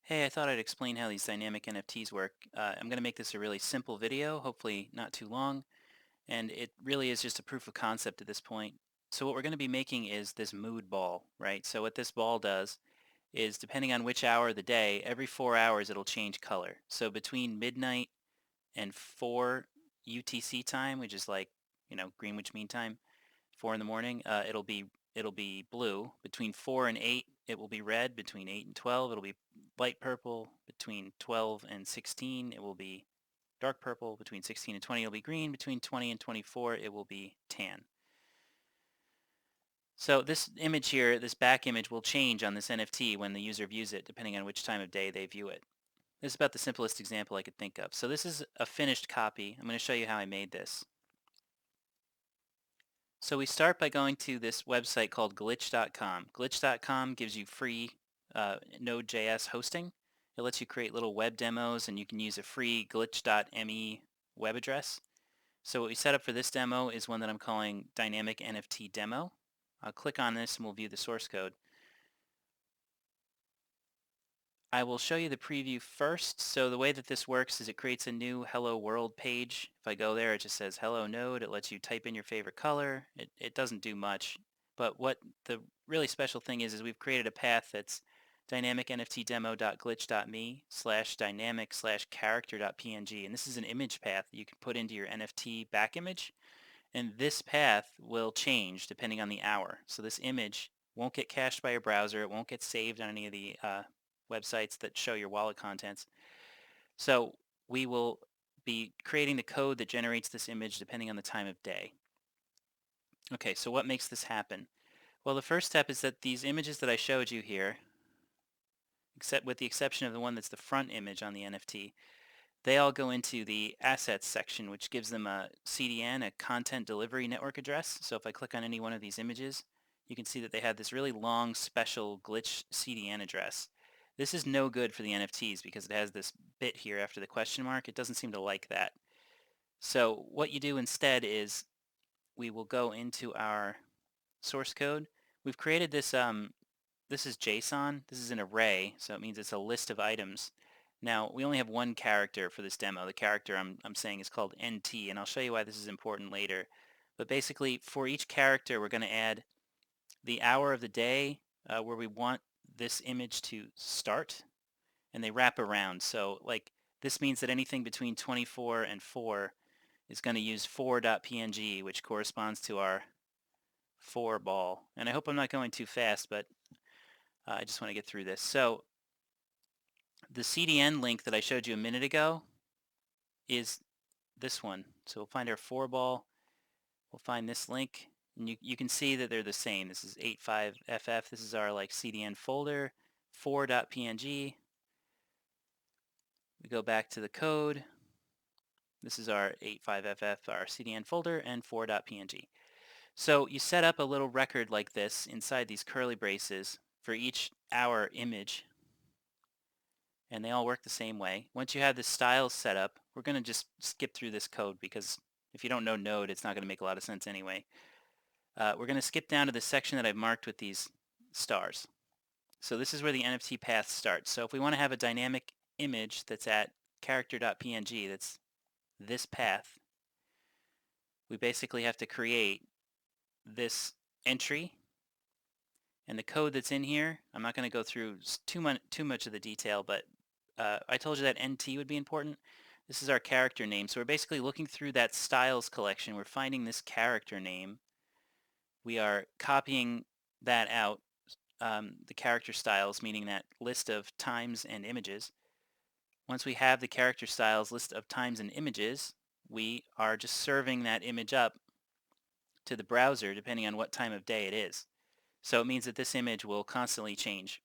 Hey, I thought I'd explain how these dynamic NFTs work. I'm going to make this a really simple video, hopefully not too long, and it really is just a proof of concept at this point. So what we're going to be making is this mood ball, right? So what this ball does is, depending on which hour of the day, every 4 hours it'll change color. So between midnight and 4 UTC time, which is like, Greenwich Mean Time, 4 in the morning, it'll be blue. Between 4 and 8, it will be red. Between 8 and 12, it'll be light purple. Between 12 and 16, it will be dark purple. Between 16 and 20, it'll be green. Between 20 and 24, it will be tan. So this image here, this back image, will change on this NFT when the user views it, depending on which time of day they view it. This is about the simplest example I could think of. So this is a finished copy. I'm going to show you how I made this. So we start by going to this website called glitch.com. Glitch.com gives you free Node.js hosting. It lets you create little web demos, and you can use a free glitch.me web address. So what we set up for this demo is one that I'm calling Dynamic NFT Demo. I'll click on this and we'll view the source code. I will show you the preview first. So the way that this works is it creates a new Hello World page. If I go there, it just says Hello Node. It lets you type in your favorite color. It doesn't do much. But what the really special thing is we've created a path that's dynamicnftdemo.glitch.me/dynamic/character.png. And this is an image path that you can put into your NFT back image. And this path will change depending on the hour. So this image won't get cached by your browser. It won't get saved on any of the websites that show your wallet contents. So we will be creating the code that generates this image depending on the time of day. Okay, so what makes this happen? Well, the first step is that these images that I showed you here, except with the exception of the one that's the front image on the NFT, they all go into the assets section, which gives them a CDN, a content delivery network address. So if I click on any one of these images, you can see that they have this really long special glitch CDN address. This is no good for the NFTs because it has this bit here after the question mark. It doesn't seem to like that. So what you do instead is we will go into our source code. We've created this, this is JSON. This is an array, so it means it's a list of items. Now, we only have one character for this demo. The character I'm saying is called NT, and I'll show you why this is important later. But basically, for each character, we're going to add the hour of the day where we want this image to start, and they wrap around. So, like, this means that anything between 24 and 4 is going to use 4.png, which corresponds to our 4 ball. And I hope I'm not going too fast, but I just want to get through this. So the CDN link that I showed you a minute ago is this one. So we'll find our 4 ball. We'll find this link. And you can see that they're the same. This is 85FF. This is our like CDN folder, 4.png. We go back to the code. This is our 85FF, our CDN folder, and 4.png. So you set up a little record like this inside these curly braces for each hour image, and they all work the same way. Once you have the styles set up, we're going to just skip through this code because if you don't know Node, it's not going to make a lot of sense anyway. We're going to skip down to the section that I've marked with these stars. So this is where the NFT path starts. So if we want to have a dynamic image that's at character.png, that's this path, we basically have to create this entry. And the code that's in here, I'm not going to go through too much of the detail, but I told you that NT would be important. This is our character name. So we're basically looking through that styles collection. We're finding this character name. We are copying that out, the character styles, meaning that list of times and images. Once we have the character styles list of times and images, we are just serving that image up to the browser depending on what time of day it is. So it means that this image will constantly change.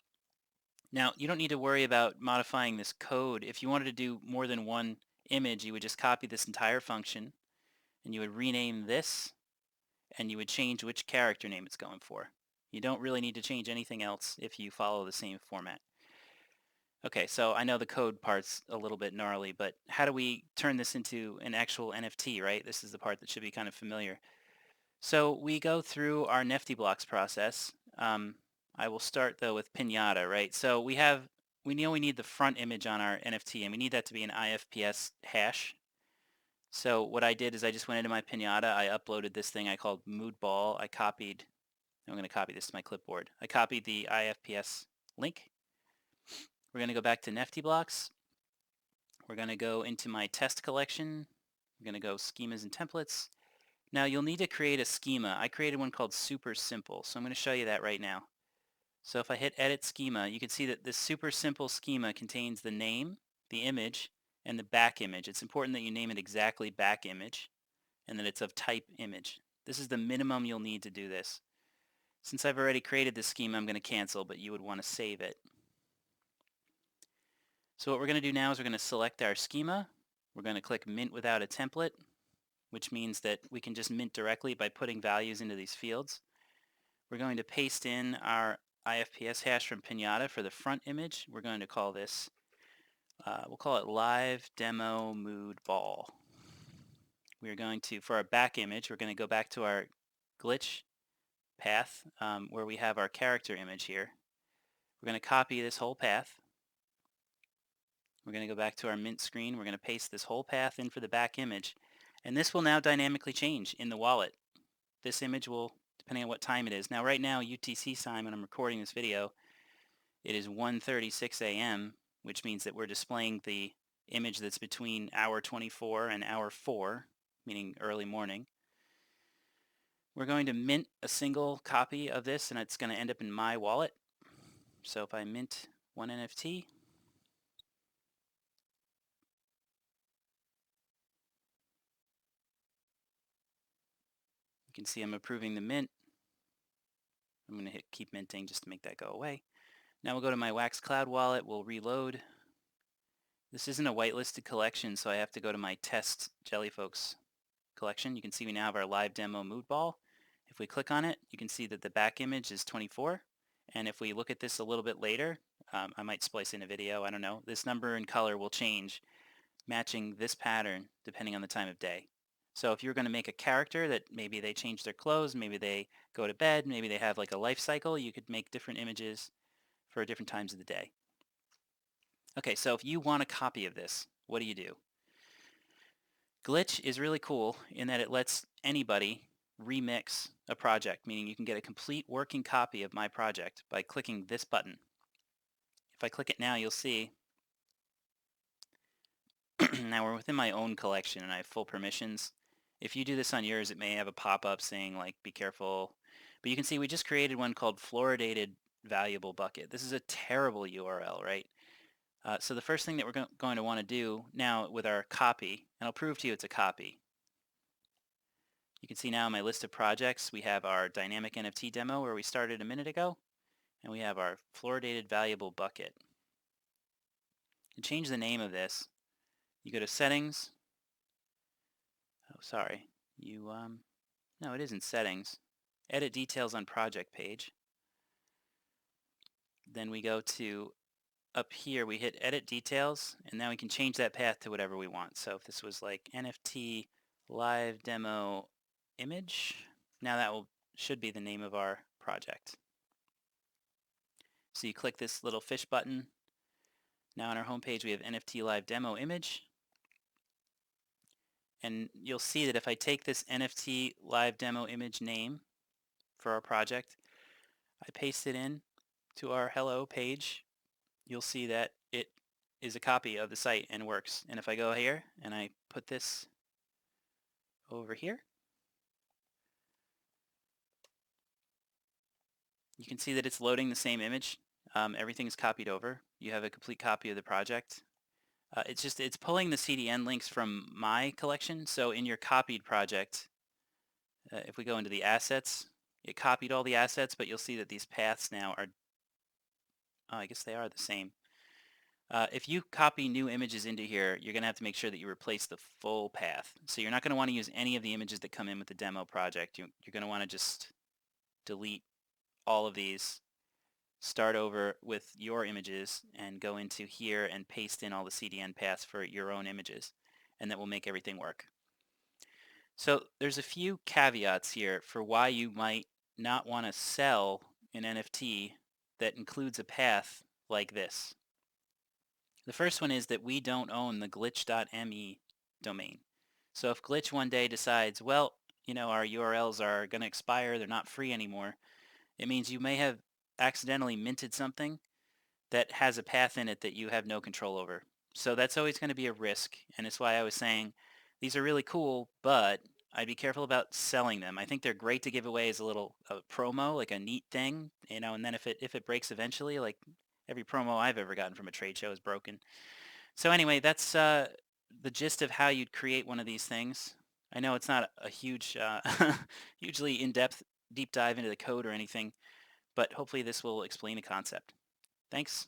Now, you don't need to worry about modifying this code. If you wanted to do more than one image, you would just copy this entire function, and you would rename this, and you would change which character name it's going for. You don't really need to change anything else if you follow the same format. Okay, so I know the code part's a little bit gnarly, but how do we turn this into an actual NFT, right? This is the part that should be kind of familiar. So we go through our Nifty blocks process. I will start though with Pinata, right? So we have we know we need the front image on our NFT, and we need that to be an IFPS hash. So what I did is I just went into my Pinata, I uploaded this thing I called Mood Ball. I'm going to copy this to my clipboard. I copied the IFPS link. We're going to go back to Nifty Blocks. We're going to go into my test collection. We're going to go schemas and templates. Now you'll need to create a schema. I created one called Super Simple, so I'm going to show you that right now. So if I hit Edit Schema, you can see that this Super Simple schema contains the name, the image, and the back image. It's important that you name it exactly back image and that it's of type image. This is the minimum you'll need to do this. Since I've already created this schema, I'm going to cancel, but you would want to save it. So what we're going to do now is we're going to select our schema. We're going to click Mint without a template, which means that we can just mint directly by putting values into these fields. We're going to paste in our IFPS hash from Pinata for the front image. We're going to call this, we'll call it Live Demo Mood Ball. We're going to, for our back image, we're going to go back to our glitch path where we have our character image here. We're going to copy this whole path. We're going to go back to our mint screen. We're going to paste this whole path in for the back image. And this will now dynamically change in the wallet. This image will, depending on what time it is. Now right now, UTC time, when I'm recording this video, it is 1:36 a.m., which means that we're displaying the image that's between hour 24 and hour 4, meaning early morning. We're going to mint a single copy of this, and it's going to end up in my wallet. So if I mint one NFT, you can see I'm approving the mint. I'm going to hit keep minting just to make that go away. Now we'll go to my Wax Cloud wallet. We'll reload. This isn't a whitelisted collection, so I have to go to my test Jellyfolks collection. You can see we now have our live demo mood ball. If we click on it, you can see that the back image is 24. And if we look at this a little bit later, I might splice in a video, I don't know. This number and color will change, matching this pattern depending on the time of day. So if you're going to make a character that maybe they change their clothes, maybe they go to bed, maybe they have like a life cycle, you could make different images for different times of the day. Okay, so if you want a copy of this, what do? Glitch is really cool in that it lets anybody remix a project, meaning you can get a complete working copy of my project by clicking this button. If I click it now, you'll see now we're within my own collection and I have full permissions. If you do this on yours, it may have a pop-up saying like, be careful. But you can see we just created one called Fluoridated Valuable Bucket. This is a terrible URL, right? So the first thing that we're going to want to do now with our copy, and I'll prove to you it's a copy. You can see now in my list of projects, we have our dynamic NFT demo where we started a minute ago, and we have our Fluoridated Valuable Bucket. To change the name of this, you go to Settings. Oh, sorry. No, it isn't Settings. Edit Details on Project page. Then we go to up here, we hit Edit Details, and now we can change that path to whatever we want. So if this was like NFT Live Demo Image, now that should be the name of our project. So you click this little fish button. Now on our home page we have NFT Live Demo Image. And you'll see that if I take this NFT Live Demo Image name for our project, I paste it in to our Hello page, you'll see that it is a copy of the site and works. And if I go here and I put this over here, you can see that it's loading the same image. Everything is copied over. You have a complete copy of the project. It's pulling the CDN links from my collection. So in your copied project, if we go into the assets, it copied all the assets, but you'll see that these paths now are, I guess they are the same. If you copy new images into here, you're going to have to make sure that you replace the full path. So you're not going to want to use any of the images that come in with the demo project. You're going to want to just delete all of these, start over with your images, and go into here and paste in all the CDN paths for your own images, and that will make everything work. So there's a few caveats here for why you might not want to sell an NFT that includes a path like this. The first one is that we don't own the glitch.me domain. So if Glitch one day decides, well, our URLs are going to expire, they're not free anymore, it means you may have accidentally minted something that has a path in it that you have no control over. So that's always going to be a risk, and it's why I was saying these are really cool, but I'd be careful about selling them. I think they're great to give away as a little promo, like a neat thing, and then if it breaks eventually, like every promo I've ever gotten from a trade show is broken. So anyway, that's the gist of how you'd create one of these things. I know it's not a huge, hugely in-depth deep dive into the code or anything, but hopefully this will explain the concept. Thanks.